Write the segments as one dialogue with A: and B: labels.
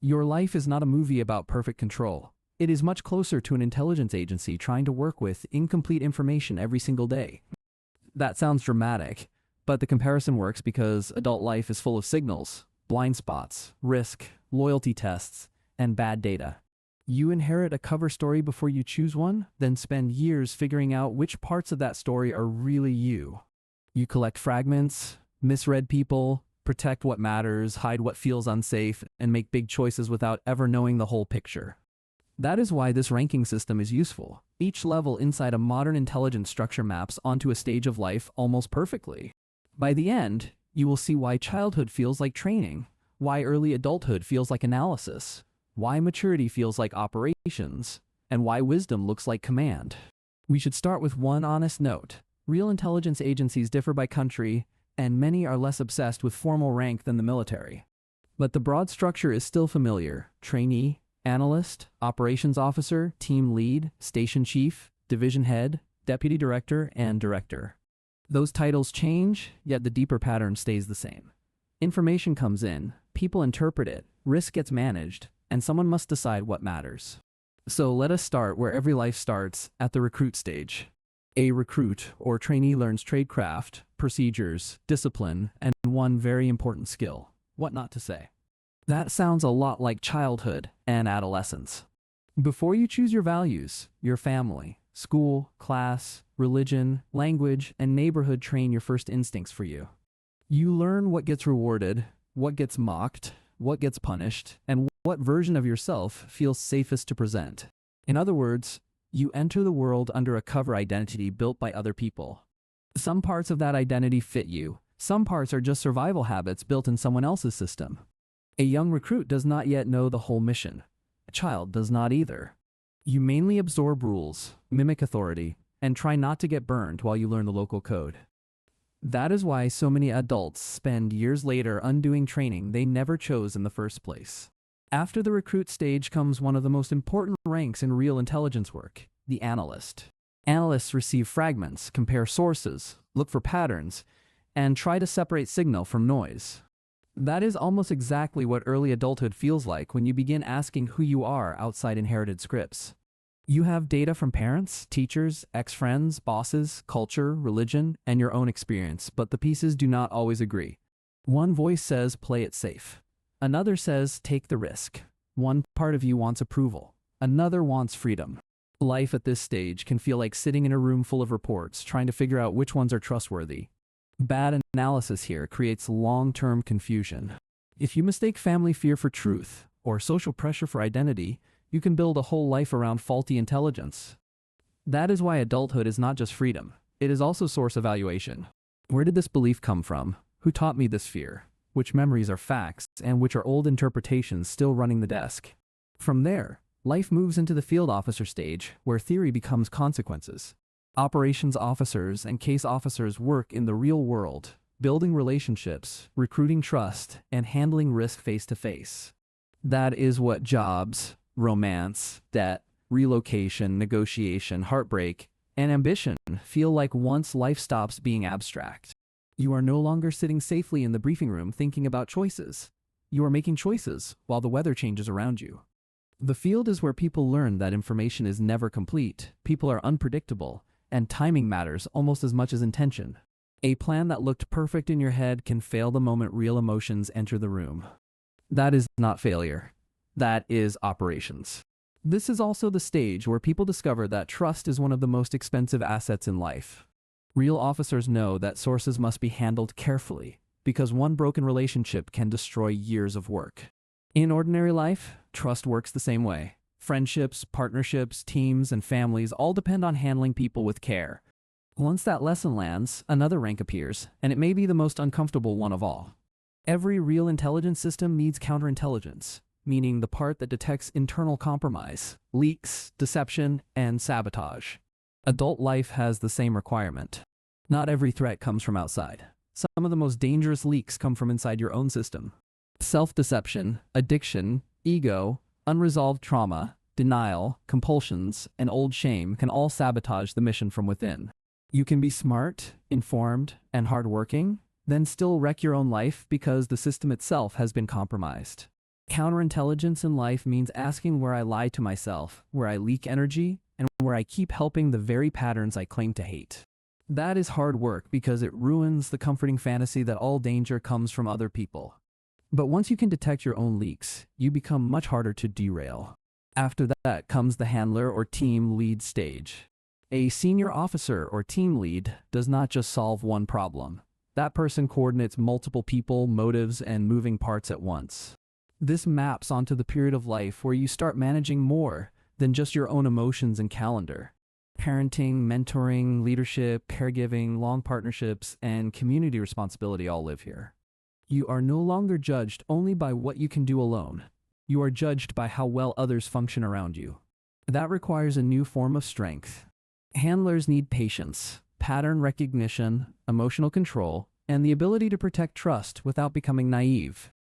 A: Your life is not a movie about perfect control. It is much closer to an intelligence agency trying to work with incomplete information every single day. That sounds dramatic, but the comparison works because adult life is full of signals, blind spots, risk, loyalty tests, and bad data. You inherit a cover story before you choose one, then spend years figuring out which parts of that story are really you. You collect fragments, misread people, protect what matters, hide what feels unsafe, and make big choices without ever knowing the whole picture. That is why this ranking system is useful. Each level inside a modern intelligence structure maps onto a stage of life almost perfectly. By the end, you will see why childhood feels like training, why early adulthood feels like analysis, why maturity feels like operations, and why wisdom looks like command. We should start with one honest note. Real intelligence agencies differ by country, and many are less obsessed with formal rank than the military. But the broad structure is still familiar: trainee, analyst, operations officer, team lead, station chief, division head, deputy director, and director. Those titles change, yet the deeper pattern stays the same. Information comes in, people interpret it, risk gets managed, and someone must decide what matters. So let us start where every life starts, at the recruit stage. A recruit or trainee learns tradecraft, procedures, discipline, and one very important skill: what not to say. That sounds a lot like childhood and adolescence. Before you choose your values, your family, school, class, religion, language, and neighborhood train your first instincts for you. You learn what gets rewarded, what gets mocked, what gets punished, and what version of yourself feels safest to present. In other words, you enter the world under a cover identity built by other people. Some parts of that identity fit you. Some parts are just survival habits built in someone else's system. A young recruit does not yet know the whole mission. A child does not either. You mainly absorb rules, mimic authority, and try not to get burned while you learn the local code. That is why so many adults spend years later undoing training they never chose in the first place. After the recruit stage comes one of the most important ranks in real intelligence work: the analyst. Analysts receive fragments, compare sources, look for patterns, and try to separate signal from noise. That is almost exactly what early adulthood feels like when you begin asking who you are outside inherited scripts. You have data from parents, teachers, ex-friends, bosses, culture, religion, and your own experience, but the pieces do not always agree. One voice says, play it safe. Another says, take the risk. One part of you wants approval. Another wants freedom. Life at this stage can feel like sitting in a room full of reports, trying to figure out which ones are trustworthy. Bad analysis here creates long-term confusion. If you mistake family fear for truth, or social pressure for identity, you can build a whole life around faulty intelligence. That is why adulthood is not just freedom, it is also source evaluation. Where did this belief come from? Who taught me this fear? Which memories are facts, and which are old interpretations still running the desk? From there, life moves into the field officer stage, where theory becomes consequences. Operations officers and case officers work in the real world, building relationships, recruiting trust, and handling risk face to face. That is what jobs, romance, debt, relocation, negotiation, heartbreak, and ambition feel like once life stops being abstract. You are no longer sitting safely in the briefing room thinking about choices. You are making choices while the weather changes around you. The field is where people learn that information is never complete, people are unpredictable, and timing matters almost as much as intention. A plan that looked perfect in your head can fail the moment real emotions enter the room. That is not failure. That is operations. This is also the stage where people discover that trust is one of the most expensive assets in life. Real officers know that sources must be handled carefully, because one broken relationship can destroy years of work. In ordinary life, trust works the same way. Friendships, partnerships, teams, and families all depend on handling people with care. Once that lesson lands, another rank appears, and it may be the most uncomfortable one of all. Every real intelligence system needs counterintelligence, meaning the part that detects internal compromise, leaks, deception, and sabotage. Adult life has the same requirement. Not every threat comes from outside. Some of the most dangerous leaks come from inside your own system. Self-deception, addiction, ego, unresolved trauma, denial, compulsions, and old shame can all sabotage the mission from within. You can be smart, informed, and hardworking, then still wreck your own life because the system itself has been compromised. Counterintelligence in life means asking where I lie to myself, where I leak energy, and where I keep helping the very patterns I claim to hate. That is hard work because it ruins the comforting fantasy that all danger comes from other people. But once you can detect your own leaks, you become much harder to derail. After that comes the handler or team lead stage. A senior officer or team lead does not just solve one problem. That person coordinates multiple people, motives, and moving parts at once. This maps onto the period of life where you start managing more than just your own emotions and calendar. Parenting, mentoring, leadership, caregiving, long partnerships, and community responsibility all live here. You are no longer judged only by what you can do alone. You are judged by how well others function around you. That requires a new form of strength. Handlers need patience, pattern recognition, emotional control, and the ability to protect trust without becoming naive.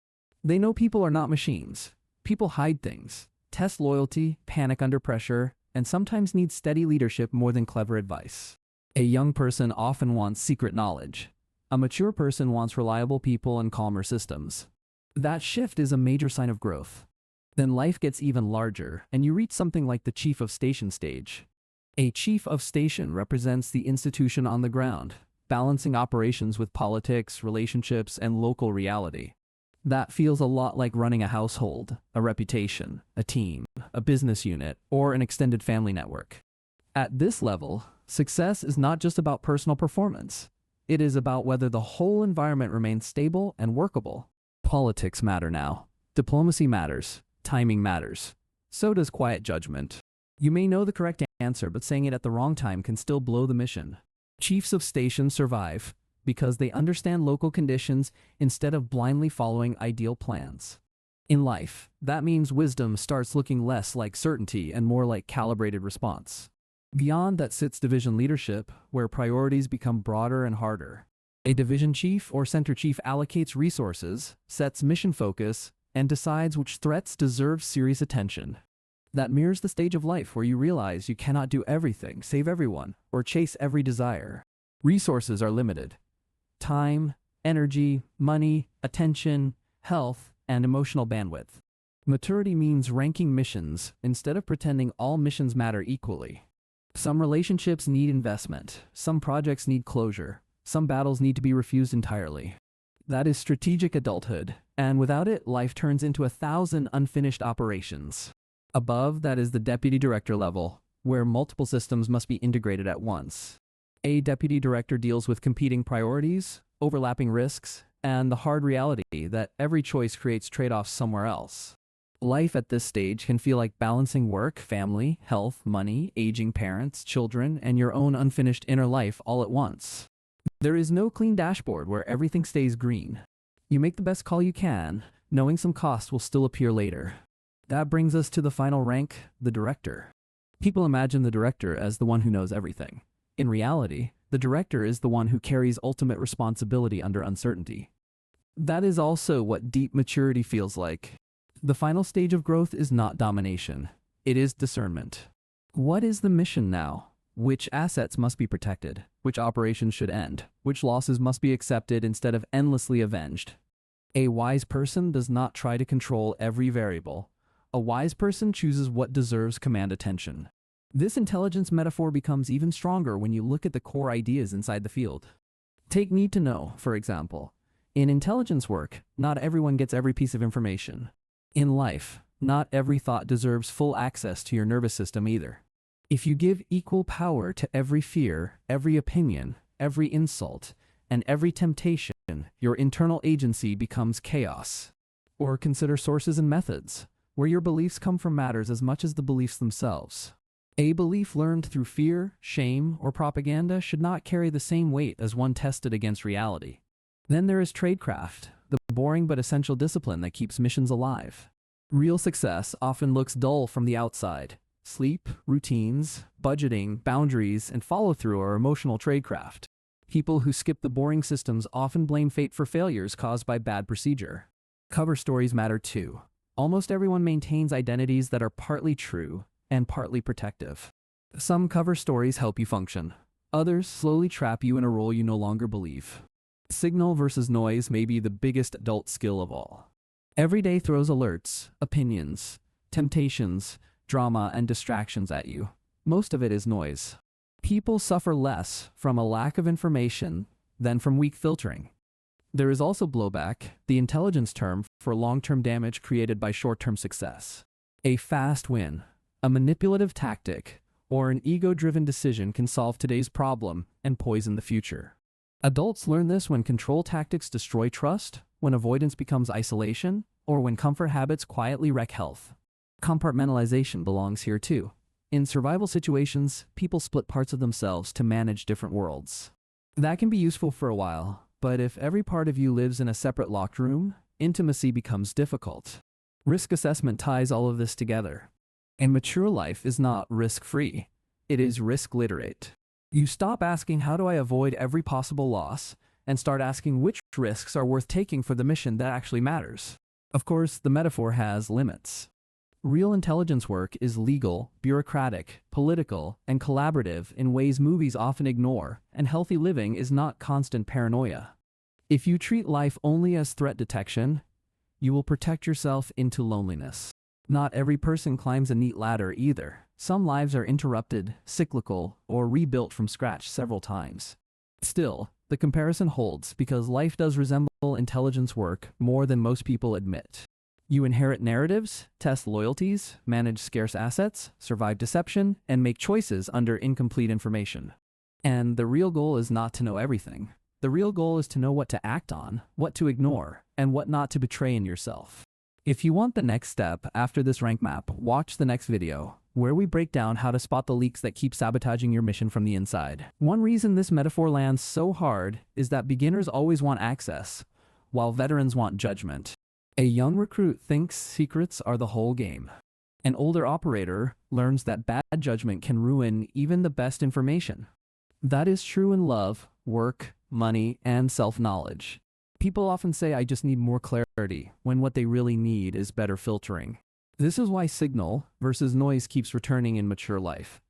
A: They know people are not machines. People hide things, test loyalty, panic under pressure, and sometimes need steady leadership more than clever advice. A young person often wants secret knowledge. A mature person wants reliable people and calmer systems. That shift is a major sign of growth. Then life gets even larger, and you reach something like the chief of station stage. A chief of station represents the institution on the ground, balancing operations with politics, relationships, and local reality. That feels a lot like running a household, a reputation, a team, a business unit, or an extended family network. At this level, success is not just about personal performance. It is about whether the whole environment remains stable and workable. Politics matter now. Diplomacy matters. Timing matters. So does quiet judgment. You may know the correct answer, but saying it at the wrong time can still blow the mission. Chiefs of station survive because they understand local conditions instead of blindly following ideal plans. In life, that means wisdom starts looking less like certainty and more like calibrated response. Beyond that sits division leadership, where priorities become broader and harder. A division chief or center chief allocates resources, sets mission focus, and decides which threats deserve serious attention. That mirrors the stage of life where you realize you cannot do everything, save everyone, or chase every desire. Resources are limited. Time, energy, money, attention, health, and emotional bandwidth. Maturity means ranking missions instead of pretending all missions matter equally. Some relationships need investment, some projects need closure, some battles need to be refused entirely. That is strategic adulthood, and without it, life turns into 1,000 unfinished operations. Above that is the deputy director level, where multiple systems must be integrated at once. A deputy director deals with competing priorities, overlapping risks, and the hard reality that every choice creates trade-offs somewhere else. Life at this stage can feel like balancing work, family, health, money, aging parents, children, and your own unfinished inner life all at once. There is no clean dashboard where everything stays green. You make the best call you can, knowing some cost will still appear later. That brings us to the final rank, the director. People imagine the director as the one who knows everything. In reality, the director is the one who carries ultimate responsibility under uncertainty. That is also what deep maturity feels like. The final stage of growth is not domination. It is discernment. What is the mission now? Which assets must be protected? Which operations should end? Which losses must be accepted instead of endlessly avenged? A wise person does not try to control every variable. A wise person chooses what deserves command attention. This intelligence metaphor becomes even stronger when you look at the core ideas inside the field. Take need to know, for example. In intelligence work, not everyone gets every piece of information. In life, not every thought deserves full access to your nervous system either. If you give equal power to every fear, every opinion, every insult, and every temptation, your internal agency becomes chaos. Or consider sources and methods, where your beliefs come from matters as much as the beliefs themselves. A belief learned through fear, shame, or propaganda should not carry the same weight as one tested against reality. Then there is tradecraft, the boring but essential discipline that keeps missions alive. Real success often looks dull from the outside. Sleep, routines, budgeting, boundaries, and follow-through are emotional tradecraft. People who skip the boring systems often blame fate for failures caused by bad procedure. Cover stories matter too. Almost everyone maintains identities that are partly true and partly protective. Some cover stories help you function. Others slowly trap you in a role you no longer believe. Signal versus noise may be the biggest adult skill of all. Every day throws alerts, opinions, temptations, drama, and distractions at you. Most of it is noise. People suffer less from a lack of information than from weak filtering. There is also blowback, the intelligence term for long-term damage created by short-term success. A fast win, a manipulative tactic, or an ego-driven decision can solve today's problem and poison the future. Adults learn this when control tactics destroy trust, when avoidance becomes isolation, or when comfort habits quietly wreck health. Compartmentalization belongs here too. In survival situations, people split parts of themselves to manage different worlds. That can be useful for a while, but if every part of you lives in a separate locked room, intimacy becomes difficult. Risk assessment ties all of this together. And mature life is not risk-free. It is risk-literate. You stop asking, how do I avoid every possible loss, and start asking which risks are worth taking for the mission that actually matters. Of course, the metaphor has limits. Real intelligence work is legal, bureaucratic, political, and collaborative in ways movies often ignore, and healthy living is not constant paranoia. If you treat life only as threat detection, you will protect yourself into loneliness. Not every person climbs a neat ladder either. Some lives are interrupted, cyclical, or rebuilt from scratch several times. Still, the comparison holds because life does resemble intelligence work more than most people admit. You inherit narratives, test loyalties, manage scarce assets, survive deception, and make choices under incomplete information. And the real goal is not to know everything. The real goal is to know what to act on, what to ignore, and what not to betray in yourself. If you want the next step after this rank map, watch the next video, where we break down how to spot the leaks that keep sabotaging your mission from the inside. One reason this metaphor lands so hard is that beginners always want access, while veterans want judgment. A young recruit thinks secrets are the whole game. An older operator learns that bad judgment can ruin even the best information. That is true in love, work, money, and self-knowledge. People often say, I just need more clarity, when what they really need is better filtering. This is why signal versus noise keeps returning in mature life.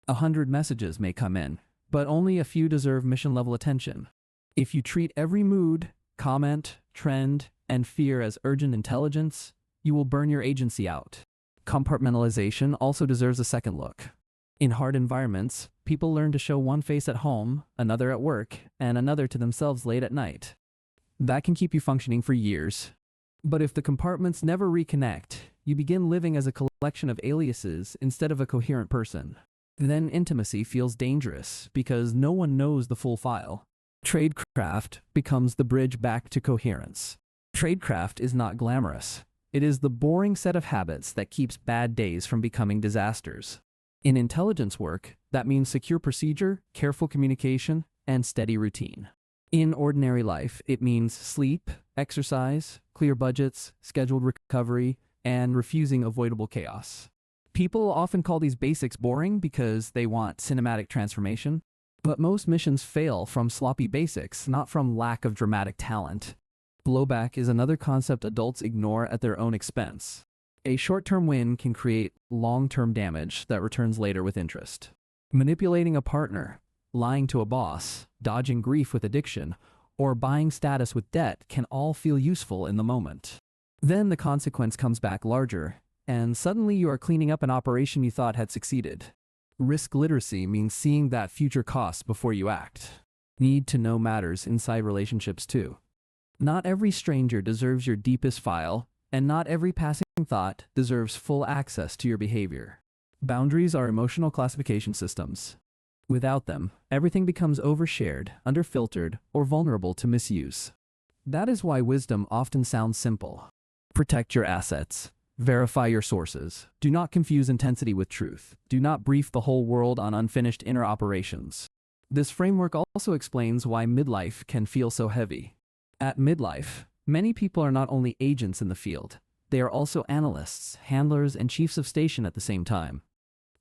A: 100 messages may come in, but only a few deserve mission-level attention. If you treat every mood, comment, trend, and fear as urgent intelligence, you will burn your agency out. Compartmentalization also deserves a second look. In hard environments, people learn to show one face at home, another at work, and another to themselves late at night. That can keep you functioning for years. But if the compartments never reconnect, you begin living as a collection of aliases instead of a coherent person. Then intimacy feels dangerous because no one knows the full file. Tradecraft becomes the bridge back to coherence. Tradecraft is not glamorous. It is the boring set of habits that keeps bad days from becoming disasters. In intelligence work, that means secure procedure, careful communication, and steady routine. In ordinary life, it means sleep, exercise, clear budgets, scheduled recovery, and refusing avoidable chaos. People often call these basics boring because they want cinematic transformation, but most missions fail from sloppy basics, not from lack of dramatic talent. Blowback is another concept adults ignore at their own expense. A short-term win can create long-term damage that returns later with interest. Manipulating a partner, lying to a boss, dodging grief with addiction, or buying status with debt can all feel useful in the moment. Then the consequence comes back larger, and suddenly you are cleaning up an operation you thought had succeeded. Risk literacy means seeing that future cost before you act. Need to know matters inside relationships too. Not every stranger deserves your deepest file, and not every passing thought deserves full access to your behavior. Boundaries are emotional classification systems. Without them, everything becomes overshared, underfiltered, or vulnerable to misuse. That is why wisdom often sounds simple. Protect your assets. Verify your sources. Do not confuse intensity with truth. Do not brief the whole world on unfinished inner operations. This framework also explains why midlife can feel so heavy. At midlife, many people are not only agents in the field, they are also analysts, handlers, and chiefs of station at the same time.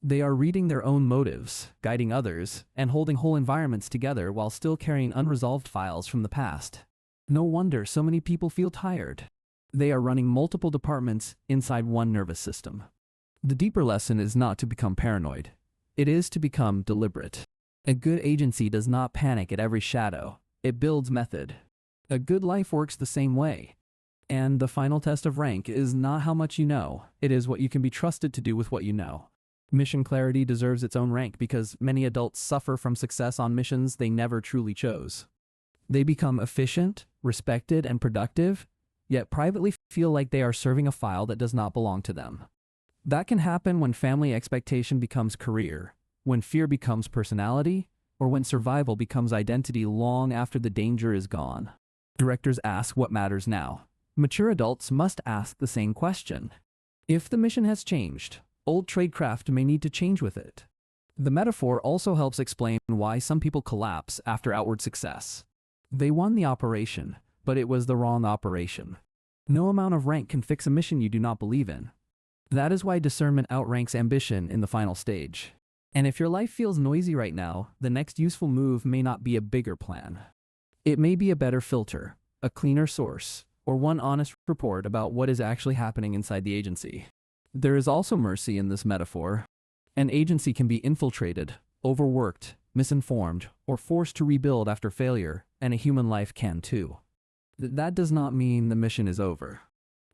A: They are reading their own motives, guiding others, and holding whole environments together while still carrying unresolved files from the past. No wonder so many people feel tired. They are running multiple departments inside one nervous system. The deeper lesson is not to become paranoid. It is to become deliberate. A good agency does not panic at every shadow. It builds method. A good life works the same way. And the final test of rank is not how much you know, it is what you can be trusted to do with what you know. Mission clarity deserves its own rank because many adults suffer from success on missions they never truly chose. They become efficient, respected, and productive, yet privately feel like they are serving a file that does not belong to them. That can happen when family expectation becomes career, when fear becomes personality, or when survival becomes identity long after the danger is gone. Directors ask what matters now. Mature adults must ask the same question. If the mission has changed, old tradecraft may need to change with it. The metaphor also helps explain why some people collapse after outward success. They won the operation, but it was the wrong operation. No amount of rank can fix a mission you do not believe in. That is why discernment outranks ambition in the final stage. And if your life feels noisy right now, the next useful move may not be a bigger plan. It may be a better filter, a cleaner source, or one honest report about what is actually happening inside the agency. There is also mercy in this metaphor. An agency can be infiltrated, overworked, misinformed, or forced to rebuild after failure, and a human life can too. That does not mean the mission is over.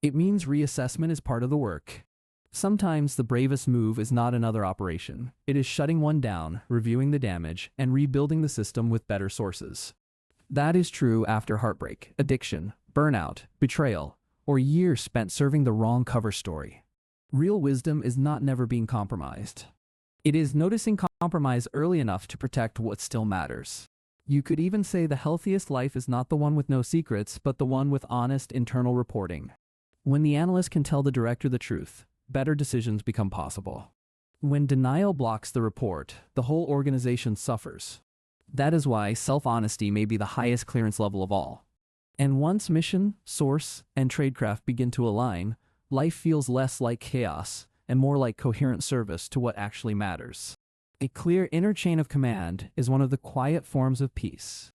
A: It means reassessment is part of the work. Sometimes the bravest move is not another operation. It is shutting one down, reviewing the damage, and rebuilding the system with better sources. That is true after heartbreak, addiction, burnout, betrayal, or years spent serving the wrong cover story. Real wisdom is not never being compromised. It is noticing compromise early enough to protect what still matters. You could even say the healthiest life is not the one with no secrets, but the one with honest internal reporting. When the analyst can tell the director the truth, better decisions become possible. When denial blocks the report, the whole organization suffers. That is why self-honesty may be the highest clearance level of all. And once mission, source, and tradecraft begin to align, life feels less like chaos and more like coherent service to what actually matters. A clear inner chain of command is one of the quiet forms of peace.